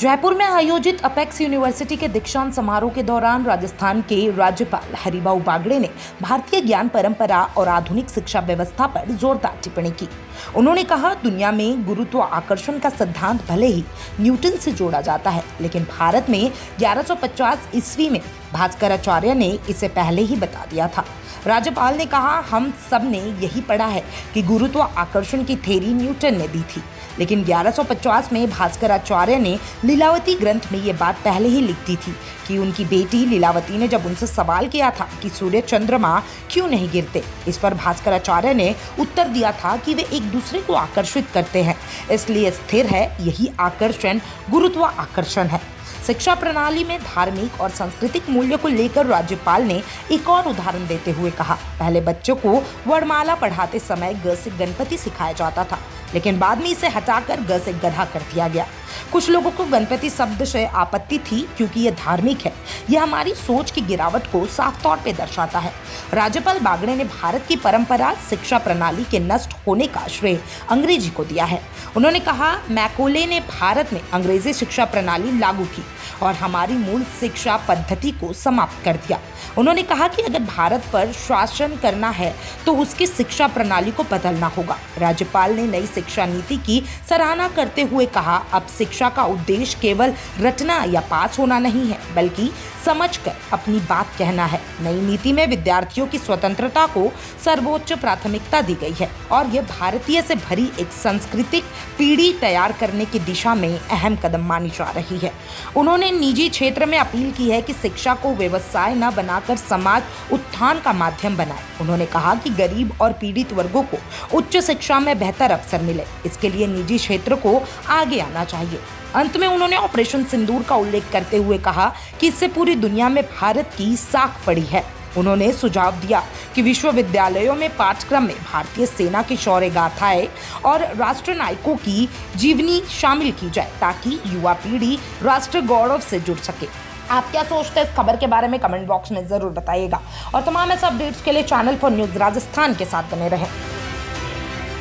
जयपुर में आयोजित apex university के दीक्षांत समारोह के दौरान राजस्थान के राज्यपाल हरिभाऊ बागड़े ने भारतीय ज्ञान परंपरा और आधुनिक शिक्षा व्यवस्था पर जोरदार टिप्पणी की। उन्होंने कहा, दुनिया में गुरुत्व आकर्षण का सिद्धांत भले ही न्यूटन से जोड़ा जाता है, लेकिन भारत में 1150 ईस्वी में भास्कराचार्य ने इसे पहले ही बता दिया था। राज्यपाल ने कहा, हम सब ने यही पढ़ा है कि गुरुत्व आकर्षण की थ्योरी न्यूटन ने दी थी, लेकिन 1150 में भास्कराचार्य ने लीलावती ग्रंथ में ये बात पहले ही लिख दी थी कि उनकी बेटी लीलावती ने जब उनसे सवाल किया था कि सूर्य चंद्रमा क्यों नहीं गिरते, इस पर भास्कराचार्य ने उत्तर दिया था कि वे एक दूसरे को आकर्षित करते हैं, इसलिए स्थिर है, यही आकर्षण गुरुत्व आकर्षण है। शिक्षा प्रणाली में धार्मिक और सांस्कृतिक मूल्य को लेकर राज्यपाल ने एक और उदाहरण देते हुए कहा, पहले बच्चों को वर्णमाला पढ़ाते समय ग से गणपति सिखाया जाता था, लेकिन बाद में इसे हटाकर ग से गधा कर दिया गया। कुछ लोगों को गणपति शब्द से आपत्ति थी क्योंकि यह धार्मिक है। यह हमारी सोच की गिरावट को साफ तौर पे दर्शाता है। राज्यपाल बागड़े ने भारत की परंपरा शिक्षा प्रणाली के नष्ट होने का श्रेय अंग्रेजी को दिया है। उन्होंने कहा, मैकोले ने भारत में अंग्रेजी शिक्षा प्रणाली लागू की और हमारी मूल शिक्षा पद्धति को समाप्त कर दिया। उन्होंने कहा कि अगर भारत पर शासन करना है तो उसकी शिक्षा प्रणाली को बदलना होगा। राज्यपाल ने नई शिक्षा नीति की सराहना करते हुए कहा, अब शिक्षा का उद्देश्य केवल रटना या पास होना नहीं है, बल्कि समझकर अपनी बात कहना है। नई नीति में विद्यार्थियों की स्वतंत्रता को सर्वोच्च प्राथमिकता दी गई है और यह भारतीय से भरी एक सांस्कृतिक पीढ़ी तैयार करने की दिशा में अहम कदम मानी जा रही है। उन्होंने निजी क्षेत्र में अपील की है कि शिक्षा को व्यवसाय न बनाकर समाज उत्थान का माध्यम बनाए। उन्होंने कहा कि गरीब और पीड़ित वर्गों को उच्च शिक्षा में बेहतर अवसर मिले, इसके लिए निजी क्षेत्र को आगे आना चाहिए। अंत में उन्होंने ऑपरेशन सिंदूर का उल्लेख करते हुए कहा कि इससे पूरी दुनिया में भारत की साख पड़ी है। उन्होंने सुझाव दिया कि विश्वविद्यालयों में पाठ्यक्रम में भारतीय सेना की शौर्य गाथाएं और राष्ट्र नायकों की जीवनी शामिल की जाए ताकि युवा पीढ़ी राष्ट्र गौरव से जुड़ सके। आप क्या सोचते हैं इस खबर के बारे में कमेंट बॉक्स में जरूर बताइएगा और तमाम ऐसे अपडेट्स के लिए चैनल फॉर न्यूज़ राजस्थान के साथ बने रहें।